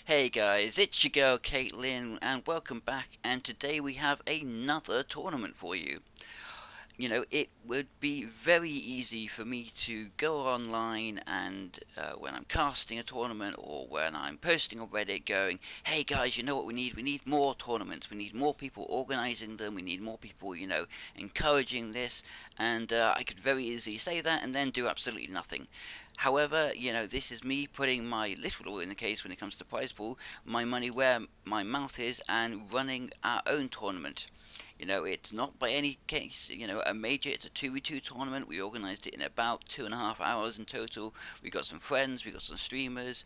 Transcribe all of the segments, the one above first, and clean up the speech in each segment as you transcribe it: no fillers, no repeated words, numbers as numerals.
Hey guys, it's your girl Caitlin, and welcome back. And today we have another tournament for you. It would be very easy for me to go online and when I'm casting a tournament or when I'm posting on Reddit going, hey guys, you know what we need? We need more tournaments. We need more people organizing them. We need more people, encouraging this. And I could very easily say that and then do absolutely nothing. However, this is me putting my literal, in the case when it comes to prize pool, my money where my mouth is and running our own tournament. It's not by any case, a major. It's a 2v2 tournament. We organised it in about 2.5 hours in total. We got some friends, we got some streamers.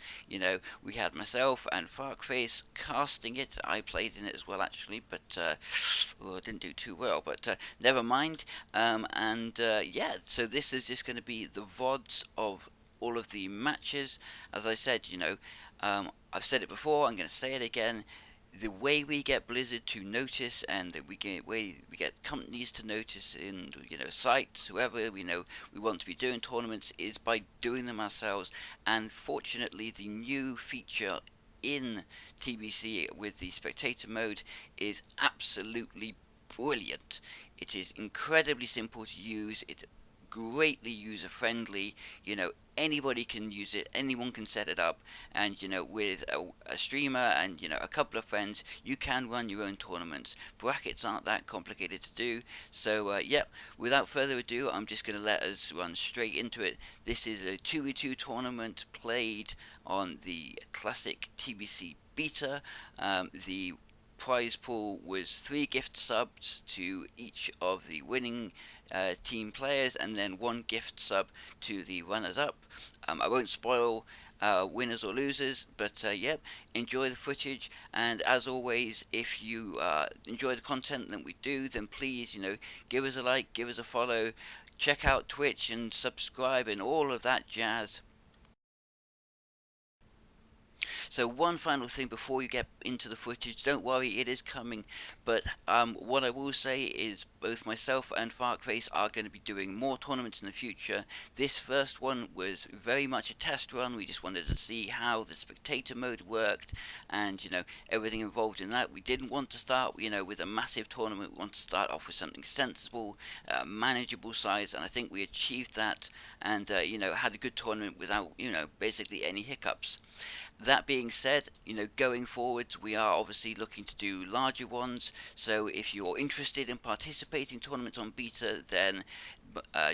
We had myself and Farkface casting it. I played in it as well, actually, but I didn't do too well. But never mind. Yeah, so this is just going to be the VODs of all of the matches. As I said, I've said it before. I'm going to say it again. The way we get Blizzard to notice, and the way we get companies to notice in sites, whoever we want to be doing tournaments, is by doing them ourselves. And fortunately, the new feature in TBC with the spectator mode is absolutely brilliant. It is incredibly simple to use. It's greatly user friendly. Anybody can use it, anyone can set it up, and with a streamer and a couple of friends, you can run your own tournaments. Brackets aren't that complicated to do. So yep, without further ado, I'm just going to let us run straight into it. This is a 2v2 tournament played on the classic TBC beta. The prize pool was 3 gift subs to each of the winning team players, and then 1 gift sub to the runners-up. I won't spoil winners or losers, but yep, enjoy the footage. And as always, if you enjoy the content that we do, then please, give us a like, give us a follow, check out Twitch and subscribe and all of that jazz. So one final thing before you get into the footage, don't worry, it is coming, but what I will say is both myself and Farkface are going to be doing more tournaments in the future. This first one was very much a test run. We just wanted to see how the spectator mode worked and everything involved in that. We didn't want to start with a massive tournament. We wanted to start off with something sensible, manageable size, and I think we achieved that, and had a good tournament without basically any hiccups. That being said, going forwards, we are obviously looking to do larger ones. So if you're interested in participating in tournaments on beta, then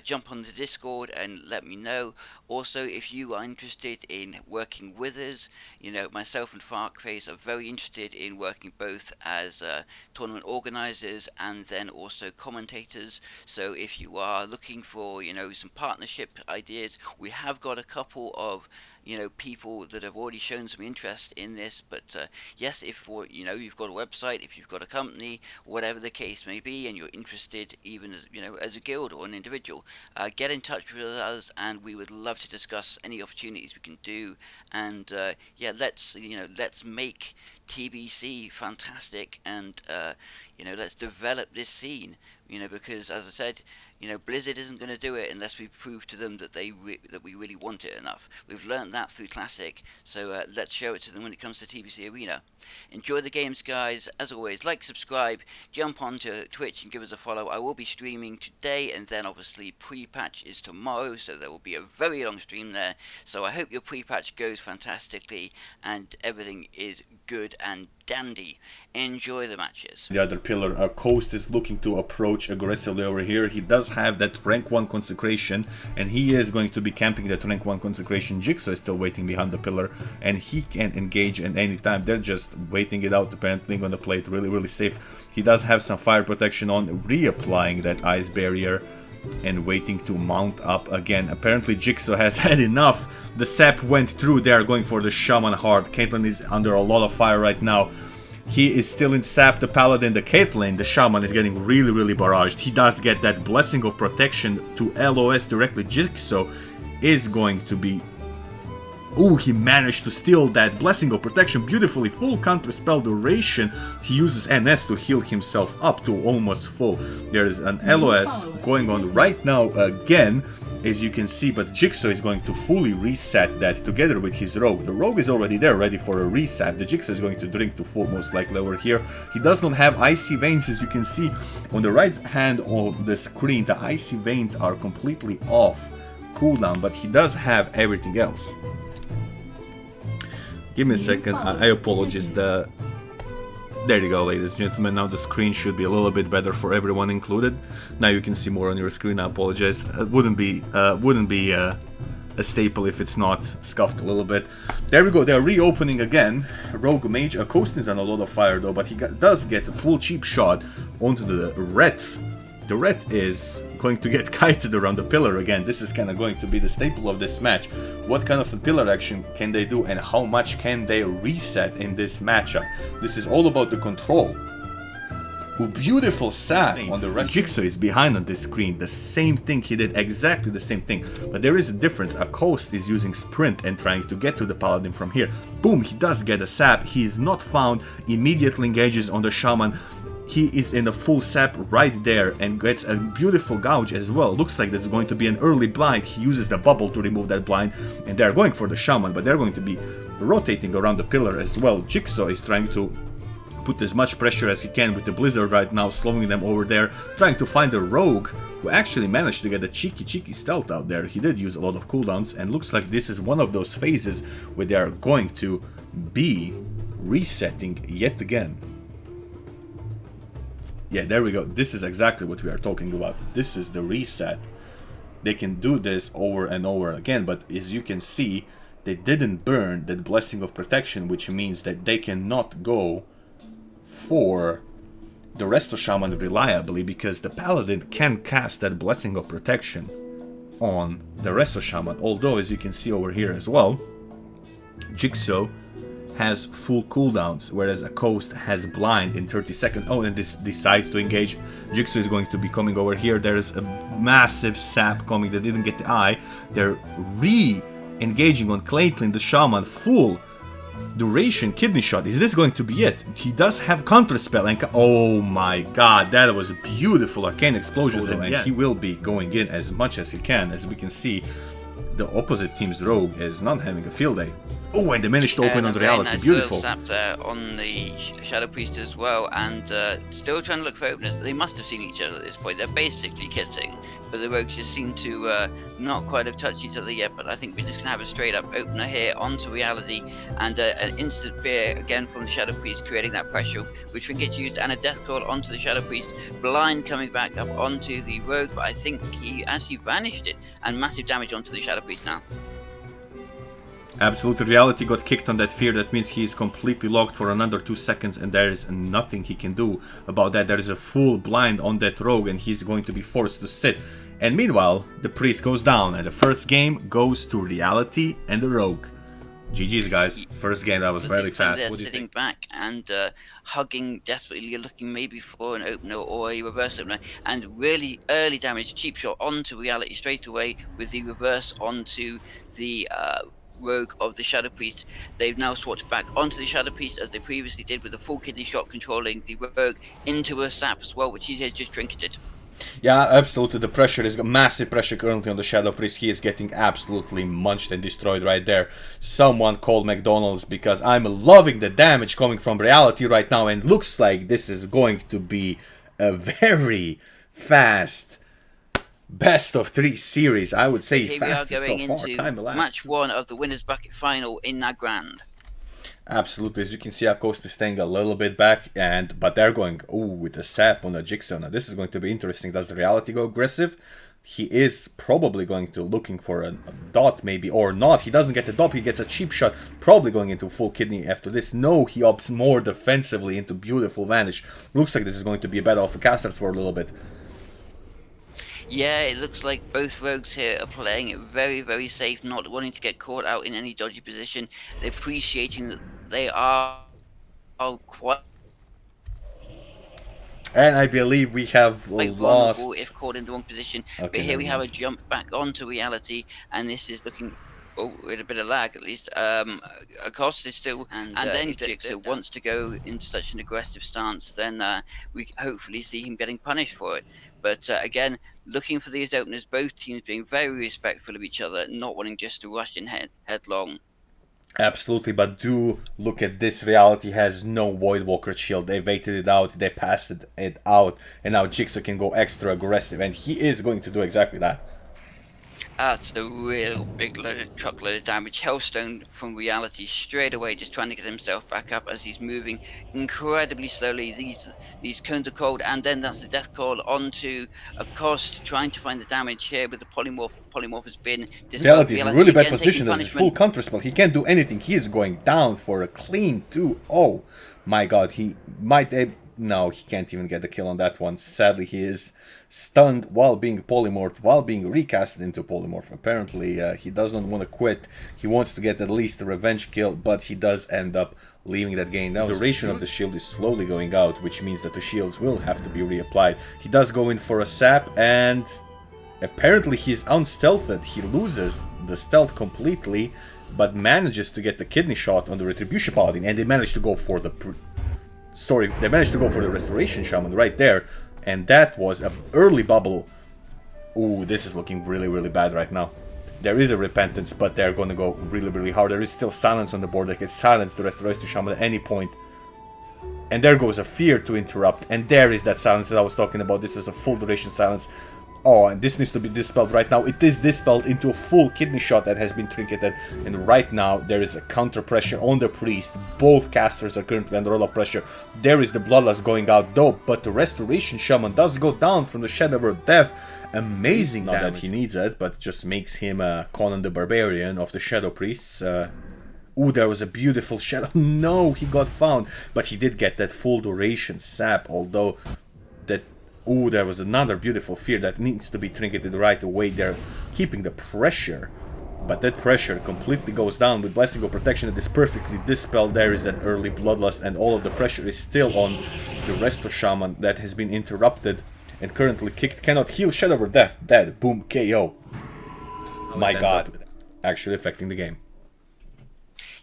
jump on the Discord and let me know. Also, if you are interested in working with us, myself and Farkface are very interested in working both as tournament organizers and then also commentators. So if you are looking for some partnership ideas, we have got a couple of people that have already shown some interest in this. But yes, if you've got a website, if you've got a company, whatever the case may be, and you're interested even as a guild or an individual, get in touch with us, and we would love to discuss any opportunities we can do. And yeah, let's make TBC fantastic, and let's develop this scene. Because as I said, Blizzard isn't going to do it unless we prove to them that that we really want it enough. We've learned that through Classic, so let's show it to them when it comes to TBC Arena. Enjoy the games, guys. As always, like, subscribe, jump onto Twitch and give us a follow. I will be streaming today, and then obviously pre-patch is tomorrow, so there will be a very long stream there. So I hope your pre-patch goes fantastically and everything is good and dandy. Enjoy the matches. The other pillar, Coast is looking to approach aggressively over here. He does have that rank 1 consecration, and he is going to be camping that rank 1 consecration. Jigsaw is still waiting behind the pillar, and he can engage at any time. They're just waiting it out, apparently going to play it really safe. He does have some fire protection on, reapplying that ice barrier and waiting to mount up again. Apparently Jigsaw has had enough. The sap went through. They are going for the Shaman hard. Caitlyn is under a lot of fire right now. He is still in sap. The Paladin, the Caitlyn, the Shaman is getting really barraged. He does get that blessing of protection to LOS directly. Jigsaw is going to be... Oh, he managed to steal that blessing of protection beautifully. Full counter spell duration. He uses NS to heal himself up to almost full. There is an LOS going on right now again. as you can see, but Jigsaw is going to fully reset that together with his Rogue. The Rogue is already there, ready for a reset. The Jigsaw is going to drink to full, most likely over here. He does not have Icy Veins, as you can see on the right hand of the screen. The Icy Veins are completely off cooldown, but he does have everything else. Give me a second, I apologize. There you go, ladies and gentlemen. Now the screen should be a little bit better for everyone included. Now you can see more on your screen. I apologize. It wouldn't be a staple if it's not scuffed a little bit. There we go. They're reopening again. Rogue Mage. Coast is on a lot of fire though, but he does get a full cheap shot onto the red. The red is going to get kited around the pillar again. This is kind of going to be the staple of this match. What kind of a pillar action can they do and how much can they reset in this matchup? This is all about the control. Beautiful sap on the rest. Jigsaw is behind on this screen. The same thing, he did exactly the same thing. But there is a difference. A Coast is using sprint and trying to get to the Paladin from here. Boom, he does get a sap. He is not found. Immediately engages on the Shaman. He is in a full sap right there and gets a beautiful gouge as well. Looks like that's going to be an early blind. He uses the bubble to remove that blind and they're going for the Shaman, but they're going to be rotating around the pillar as well. Jigsaw is trying to put as much pressure as he can with the Blizzard right now, slowing them over there, trying to find a Rogue who actually managed to get a cheeky stealth out there. He did use a lot of cooldowns and looks like this is one of those phases where they are going to be resetting yet again. Yeah, there we go. This is exactly what we are talking about. This is the reset. They can do this over and over again, but as you can see, they didn't burn that Blessing of Protection, which means that they cannot go for the Resto Shaman reliably, because the Paladin can cast that Blessing of Protection on the Resto Shaman. Although, as you can see over here as well, Jigsaw has full cooldowns, whereas a Coast has blind in 30 seconds. Oh, and this decides to engage. Jigsaw is going to be coming over here. There is a massive sap coming that didn't get the eye. They're re-engaging on Caitlyn, the Shaman, full duration kidney shot. Is this going to be it? He does have counterspell and oh my god, that was beautiful arcane explosions, and he will be going in as much as he can. As we can see, the opposite team's Rogue is not having a field day. Oh, and they managed to open on the reality. Nice Beautiful. Sap there on the Shadow Priest as well, and still trying to look for openers. They must have seen each other at this point. They're basically kissing, but the rogues just seem to not quite have touched each other yet. But I think we're just gonna have a straight up opener here onto reality, and an instant fear again from the Shadow Priest, creating that pressure, which then gets used, and a death call onto the Shadow Priest. Blind coming back up onto the rogue, but I think he actually vanished it, and massive damage onto the Shadow Priest now. Absolutely, reality got kicked on that fear. That means he is completely locked for another 2 seconds, and there is nothing he can do about that. There is a full blind on that rogue, and he's going to be forced to sit. And meanwhile, the priest goes down, and the first game goes to reality and the rogue. GG's, guys. First game, that was very fast. They're what do you sitting think? back and hugging desperately, looking maybe for an opener or a reverse opener, and really early damage, cheap shot onto reality straight away with the reverse onto the rogue of the Shadow Priest. They've now swapped back onto the Shadow Priest as they previously did, with a full kidney shot controlling the rogue into a sap as well, which he has just trinketed. Yeah, absolutely. The pressure is massive pressure currently on the Shadow Priest. He is getting absolutely munched and destroyed right there. Someone called McDonald's, because I'm loving the damage coming from reality right now, and looks like this is going to be a very fast best of 3 series. I would say Here fastest we are going so far. into Time elapsed. match 1 of the winners bracket final in that grand. Absolutely, as you can see, Acosta is staying a little bit back, but they're going with the sap on the Jigsaw. Now this is going to be interesting. Does the reality go aggressive? He is probably going to looking for a dot maybe, or not. He doesn't get a dot, he gets a cheap shot, probably going into full kidney after this. No, he opts more defensively into beautiful vanish. Looks like this is going to be a battle of the casters for a little bit. Yeah, it looks like both rogues here are playing it very, very safe, not wanting to get caught out in any dodgy position. They're appreciating that they are quite And I believe we have lost. vulnerable if caught in the wrong position. Okay, but here we have a jump back onto reality, and this is looking with a bit of lag at least. Acosta is still, and then if Jigsaw wants to go into such an aggressive stance, then we hopefully see him getting punished for it. But again, looking for these openers, both teams being very respectful of each other, not wanting just to rush in headlong. Absolutely, but do look at this. Reality has no Voidwalker shield. They waited it out, they passed it out, and now Jigsaw can go extra aggressive, and he is going to do exactly that. That's a real big truckload of damage. Hellstone from reality straight away, just trying to get himself back up as he's moving incredibly slowly. These cones of cold, and then that's the death call onto a cost, trying to find the damage here with the polymorph. Polymorph has been dispelled. Reality is in a really Reality bad again taking position. There's his full punishment. counter spell. He can't do anything. He is going down for a clean 2-0. My god, he might... No, he can't even get the kill on that one. Sadly, he is stunned while being polymorphed, while being recasted into polymorph. Apparently, he does not want to quit. He wants to get at least a revenge kill, but he does end up leaving that game. Now, the duration of the shield is slowly going out, which means that the shields will have to be reapplied. He does go in for a sap, and apparently he's unstealthed. He loses the stealth completely, but manages to get the kidney shot on the Retribution Paladin, and they manage to go for the... they managed to go for the Restoration Shaman right there, and that was an early bubble. Ooh, this is looking really, really bad right now. There is a Repentance, but they're going to go really, really hard. There is still Silence on the board. They can silence the Restoration Shaman at any point. And there goes a Fear to interrupt, and there is that silence that I was talking about. This is a full duration silence. Oh, and this needs to be dispelled right now. It is dispelled into a full kidney shot that has been trinketed. And right now, there is a counter pressure on the priest. Both casters are currently under a lot of pressure. There is the Bloodlust going out though, but the Restoration Shaman does go down from the Shadow of Death. Amazing, not that he needs it, but just makes him Conan the Barbarian of the Shadow Priests. Ooh, there was a beautiful shadow. No, he got found. But he did get that full duration sap, although that... Ooh, there was another beautiful Fear that needs to be trinketed right away. They're keeping the pressure, but that pressure completely goes down with Blessing of Protection that is perfectly dispelled. There is that early Bloodlust, and all of the pressure is still on the Resto Shaman that has been interrupted and currently kicked. Cannot heal. Shadow or Death. Dead. Boom. KO. My god. Actually affecting the game.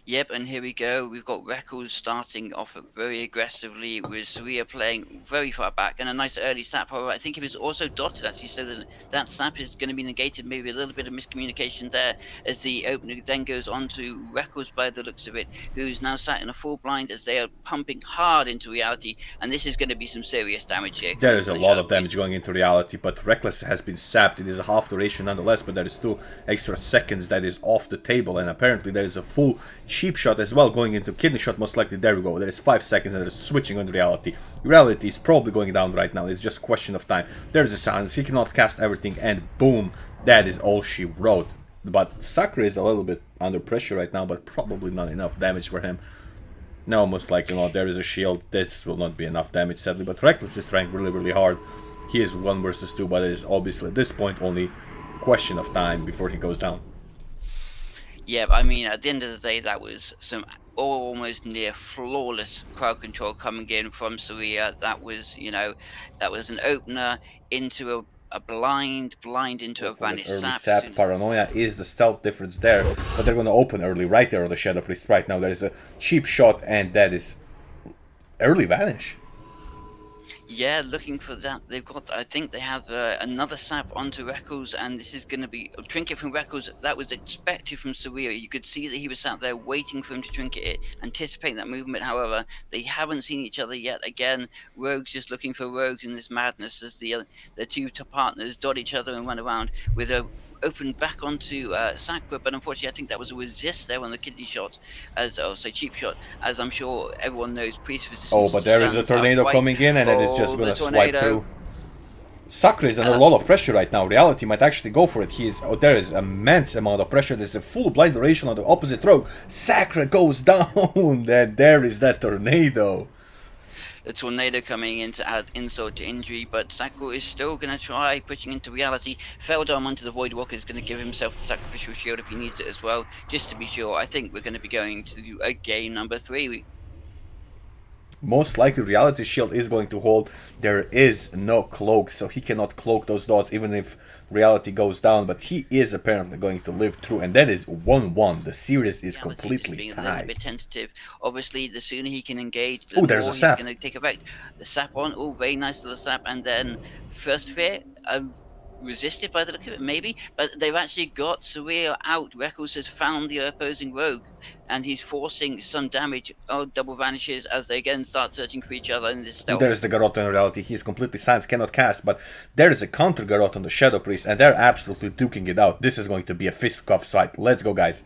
Yep, and here we go. We've got Records starting off very aggressively with Surya playing very far back and a nice early sap. However, I think it was also dotted actually, so that that sap is going to be negated. Maybe a little bit of miscommunication there as the opener then goes on to Records by the looks of it, who's now sat in a full blind as they are pumping hard into reality, and this is going to be some serious damage here. There is a lot of damage going into reality, but Reckless has been sapped. It is a half duration nonetheless, but there is 2 extra seconds that is off the table, and apparently there is a full cheap shot as well going into kidney shot, most likely. There we go. There is 5 seconds and there is switching on reality. Reality is probably going down right now. It's just a question of time. There is a silence. He cannot cast everything, and boom, that is all she wrote. But Sakura is a little bit under pressure right now, but probably not enough damage for him. No, most likely not. There is a shield. This will not be enough damage, sadly. But Reckless is trying really, really hard. He is 1 versus 2, but it is obviously at this point only a question of time before he goes down. Yeah, I mean, at the end of the day, that was some almost near flawless crowd control coming in from Surya. That was, you know, that was an opener into a blind into a vanished early sap. Paranoia is the stealth difference there, but they're going to open early right there on the Shadow Priest right now. There is a cheap shot, and that is early vanish. Yeah, looking for that. They've got, I think they have another sap onto Records, and this is going to be a trinket from Records. That was expected from Surya. You could see that he was sat there waiting for him to trinket it, anticipating that movement. However, they haven't seen each other yet. Again, Rogues just looking for Rogues in this madness as the 2 top partners dot each other and run around with a opened back onto Sakura, but unfortunately I think that was a resist there on the kidney shot, as also cheap shot, as I'm sure everyone knows priest resistance. Oh, but there is a tornado coming in, and it is just gonna swipe through. Sakura is under a lot of pressure right now. Reality might actually go for it. There is immense amount of pressure. There's a full blind duration on the opposite row. Sakura goes down, and there is that tornado. The tornado coming in to add insult to injury, but Sakura is still going to try pushing into reality. Feldar onto the Voidwalker is going to give himself the sacrificial shield if he needs it as well, just to be sure. I think we're going to be going to a game number 3. Most likely reality shield is going to hold. There is no cloak, so he cannot cloak those dots even if reality goes down, but he is apparently going to live through, and that is 1-1. The series is Reality just completely being a little tied. bit tentative. Obviously, the sooner he can engage, the Oh, there's a more he's sap. going to take effect. The sap on, oh, very nice little sap, and then first fear, resisted by the look of it, maybe, but they've actually got Surreal out. Reckles has found the opposing rogue, and he's forcing some damage. Oh, double vanishes as they again start searching for each other in this Oh, there's stealth. the Garrote in reality. He is completely silenced, cannot cast, but there is a counter Garrote on the Shadow Priest, and they're absolutely duking it out. This is going to be a fistcuff fight. Let's go, guys.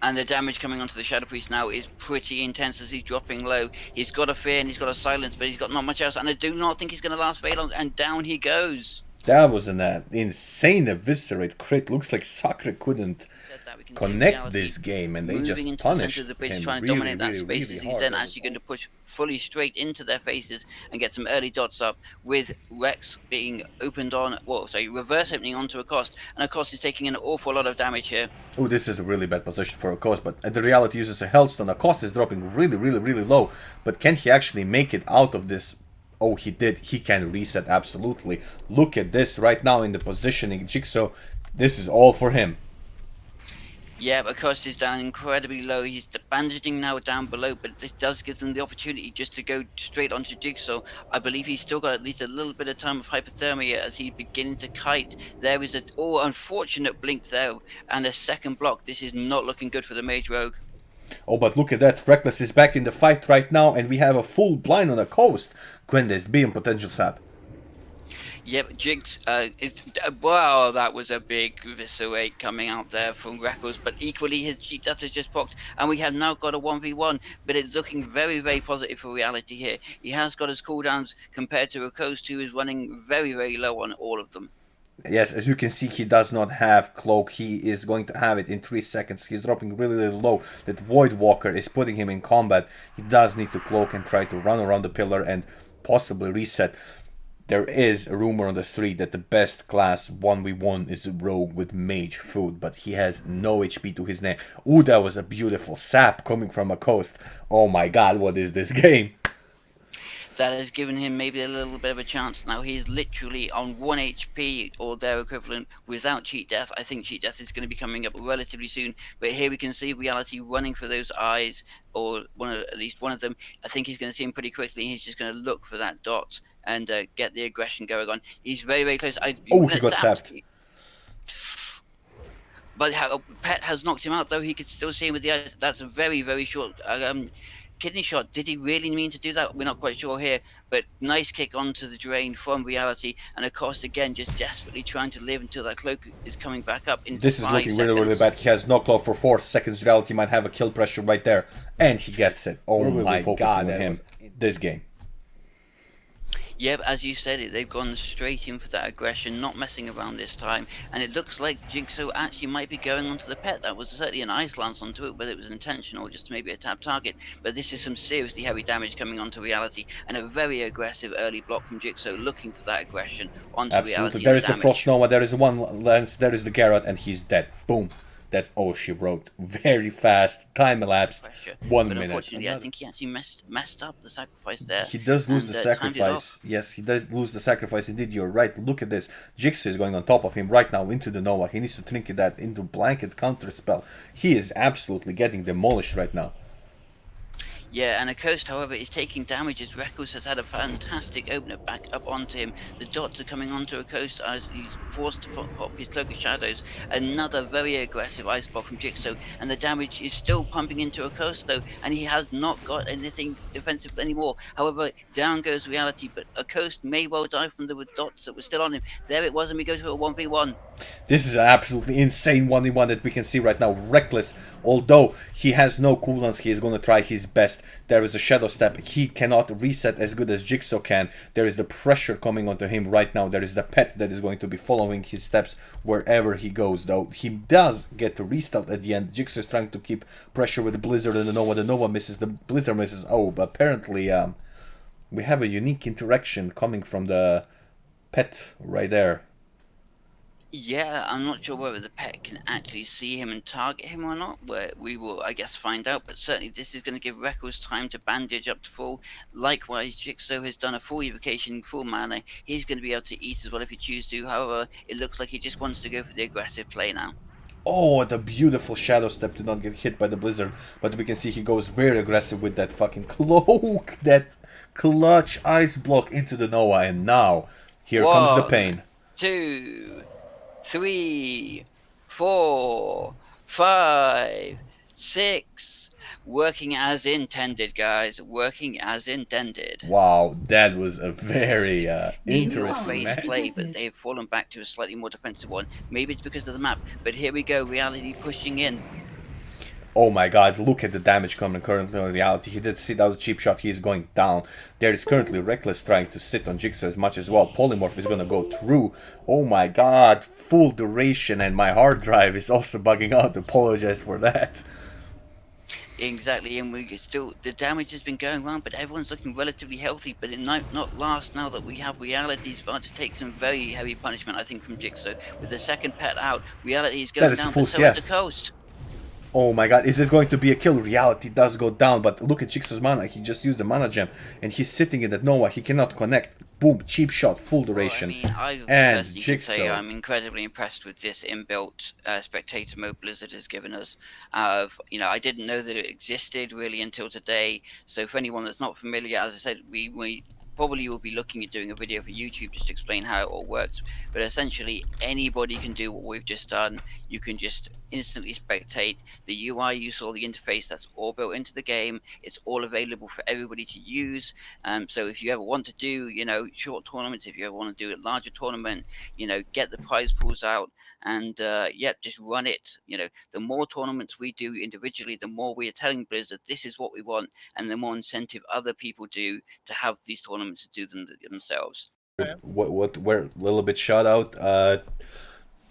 And the damage coming onto the Shadow Priest now is pretty intense as he's dropping low. He's got a fear and he's got a silence, but he's got not much else, and I do not think he's going to last very long, and down he goes. That was an insane eviscerate crit. Looks like Sakura couldn't Said that, we can see connect reality this game, and they moving just into the center punished of the bridge, him trying to really, dominate that really, space really as he's hard. then That was actually going to push fully straight into their faces and get some early dots up, with Rex being opened on, well, sorry, reverse opening onto Accost, and Accost is taking an awful lot of damage here. Oh, this is a really bad position for Accost, but the reality uses a Hellstone. Accost is dropping really, really, really low, but can he actually make it out of this? Oh, he did. He can reset, absolutely. Look at this right now in the positioning. Jigsaw, this is all for him. Yeah, but Accost is down incredibly low. He's bandaging now down below, but this does give them the opportunity just to go straight onto Jigsaw. I believe he's still got at least a little bit of time of hypothermia as he's beginning to kite. There is a unfortunate blink there and a second block. This is not looking good for the Mage Rogue. Oh, but look at that. Reckless is back in the fight right now, and we have a full blind on the coast. Gwendest being potential sap. Yep, Jigs, wow, that was a big viscerate coming out there from Reckles, but equally his cheat death has just procced, and we have now got a 1v1, but it's looking very, very positive for reality here. He has got his cooldowns compared to Ricost, who is running very, very low on all of them. Yes, as you can see, he does not have cloak. He is going to have it in 3 seconds. He's dropping really, really low. That Void Walker is putting him in combat. He does need to cloak and try to run around the pillar and possibly reset. There is a rumor on the street that the best class 1v1 is a rogue with mage food, but he has no HP to his name. Ooh, that was a beautiful sap coming from Accost. Oh my god, what is this game? That has given him maybe a little bit of a chance. Now he's literally on 1 HP or their equivalent without cheat death. I think cheat death is going to be coming up relatively soon, but here we can see reality running for those eyes, or at least one of them. I think he's going to see him pretty quickly. He's just going to look for that dot and get the aggression going on. He's very, very close. Oh, he got sapped. But Pet has knocked him out, though he could still see him with the eyes. That's a very, very short kidney shot. Did he really mean to do that? We're not quite sure here, but nice kick onto the drain from reality, and Accost again just desperately trying to live until that cloak is coming back up in 5 seconds. This is looking really, really bad. He has no cloak for 4 seconds. Reality might have a kill pressure right there, and he gets it. Oh my god, on him. This game. Yep, as you said it, they've gone straight in for that aggression, not messing around this time, and it looks like Jigsaw actually might be going onto the pet. That was certainly an ice lance onto it, whether it was intentional or just maybe a tap target, but this is some seriously heavy damage coming onto reality, and a very aggressive early block from Jigsaw looking for that aggression onto reality. There is the Frost Nova, there is one lance, there is the Garrot, and he's dead. Boom. That's all she wrote. Very fast. Time elapsed. 1 minute. Unfortunately, I think he actually messed up the sacrifice there. He does lose the sacrifice. Yes, he does lose the sacrifice. Indeed, you're right. Look at this. Jigsaw is going on top of him right now into the Nova. He needs to trinket that into blanket counter spell. He is absolutely getting demolished right now. Yeah, and Accost, however, is taking damage as Reckles has had a fantastic opener back up onto him. The dots are coming onto Accost as he's forced to pop his Cloak of Shadows. Another very aggressive ice block from Jigsaw, and the damage is still pumping into Accost though, and he has not got anything defensive anymore. However, down goes reality, but Accost may well die from the dots that were still on him. There it was, and we go to a 1v1. This is an absolutely insane 1v1 that we can see right now. Reckless, although he has no cooldowns, he is going to try his best. There is a Shadow Step. He cannot reset as good as Jigsaw can. There is the pressure coming onto him right now. There is the pet that is going to be following his steps wherever he goes, though. He does get to restart at the end. Jigsaw is trying to keep pressure with the Blizzard and the Nova. The Nova misses, the Blizzard misses. Oh, but apparently we have a unique interaction coming from the pet right there. Yeah, I'm not sure whether the pet can actually see him and target him or not. Where we will, I guess, find out. But certainly, this is going to give Reckles time to bandage up to full. Likewise, Jigsaw has done a full evocation, full mana. He's going to be able to eat as well if he chooses to. However, it looks like he just wants to go for the aggressive play now. Oh, what a beautiful shadow step to not get hit by the blizzard. But we can see he goes very aggressive with that fucking cloak, that clutch ice block into the Noah. And now, here comes the One, pain. 2, 3, 4, 5, 6. Working as intended, guys. Working as intended. Wow, that was a very New interesting phase match. play, but they've fallen back to a slightly more defensive one. Maybe it's because of the map, but here we go. Reality pushing in. Oh my god, look at the damage coming currently on reality. He did sit out a cheap shot, he is going down. There is currently Reckless trying to sit on Jigsaw as much as well. Polymorph is gonna go through. Oh my god, full duration, and my hard drive is also bugging out. Apologize for that. Exactly, and we still the damage has been going on, but everyone's looking relatively healthy. But it might not last now that we have reality's about to take some very heavy punishment. I think from Jigsaw with the second pet out, reality is That going is down, full but so is the CS. coast. Oh my god, is this going to be a kill? Reality does go down, but look at Jigsaw's mana. He just used the mana gem, and he's sitting in that Nova. He cannot connect. Boom, cheap shot, full Well, I duration. mean, I And personally can say Jigsaw. I'm incredibly impressed with this inbuilt spectator mode Blizzard has given us. I didn't know that it existed really until today. So for anyone that's not familiar, as I said, we probably will be looking at doing a video for YouTube just to explain how it all works. But essentially, anybody can do what we've just done. You can just instantly spectate the UI. You saw the interface. That's all built into the game. It's all available for everybody to use. So if you ever want to do, short tournaments, if you ever want to do a larger tournament, get the prize pools out and just run it. The more tournaments we do individually, the more we are telling Blizzard this is what we want, and the more incentive other people do to have these tournaments to do them themselves. What where a little bit shout out.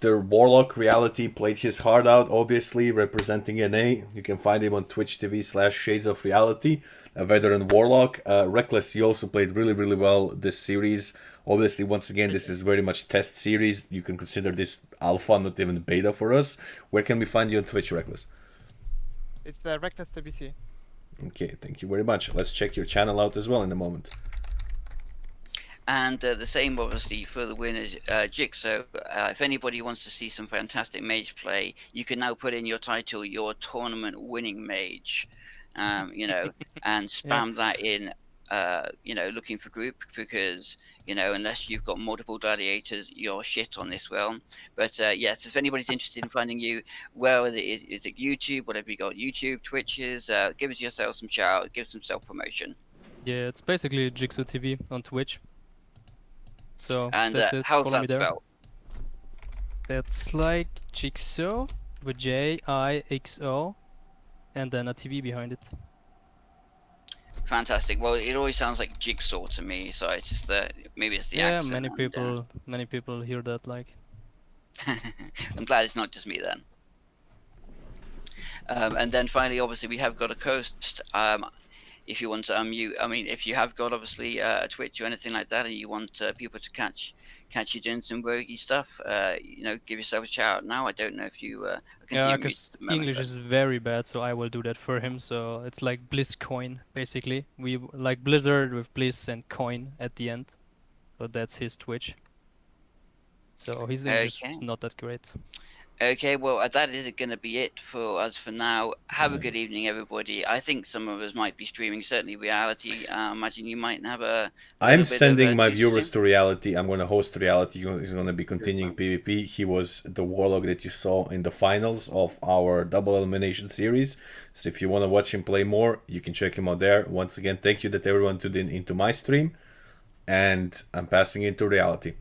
The Warlock Reality played his heart out, obviously, representing NA. You can find him on Twitch TV/Shades of Reality, a veteran Warlock. Reckless, he also played really, really well this series. Obviously, once again, this is very much test series. You can consider this alpha, not even beta for us. Where can we find you on Twitch, Reckless? It's Reckless TBC. Okay, thank you very much. Let's check your channel out as well in a moment. And the same, obviously, for the winners, Jigsaw. If anybody wants to see some fantastic mage play, you can now put in your title, your tournament winning mage, and spam that in, looking for group because, unless you've got multiple gladiators, you're shit on this realm. But yes, if anybody's interested in finding you, where is it YouTube, whatever you got, YouTube, Twitches, give us yourself some shout, give some self promotion. Yeah, it's basically Jigsaw TV on Twitch. So And that's it. how's Follow me that there. spelled? That's like Jigsaw with Jixo and then a TV behind it. Fantastic. Well, it always sounds like jigsaw to me, so it's just maybe it's the Yeah, accent. many people hear that like. I'm glad it's not just me then. And then finally, obviously, we have got a coast. If you want to unmute, I mean, if you have got obviously a Twitch or anything like that, and you want people to catch you doing some roguey stuff, give yourself a shout out now. I don't know if you can see Yeah, you because muted English is very bad, so I will do that for him. So it's like Bliss Coin, basically. We like Blizzard with Bliss and Coin at the end. So that's his Twitch. So his English Okay. is not that great. Okay, well, that is going to be it for us for now. Have a good evening, everybody. I think some of us might be streaming, certainly Reality. Imagine you might have a I'm little bit of sending my two viewers stream. to Reality. I'm going to host Reality. He's going to be continuing PvP. He was the Warlock that you saw in the finals of our double elimination series. So if you want to watch him play more, you can check him out there. Once again, thank you that everyone tuned in into my stream. And I'm passing into Reality.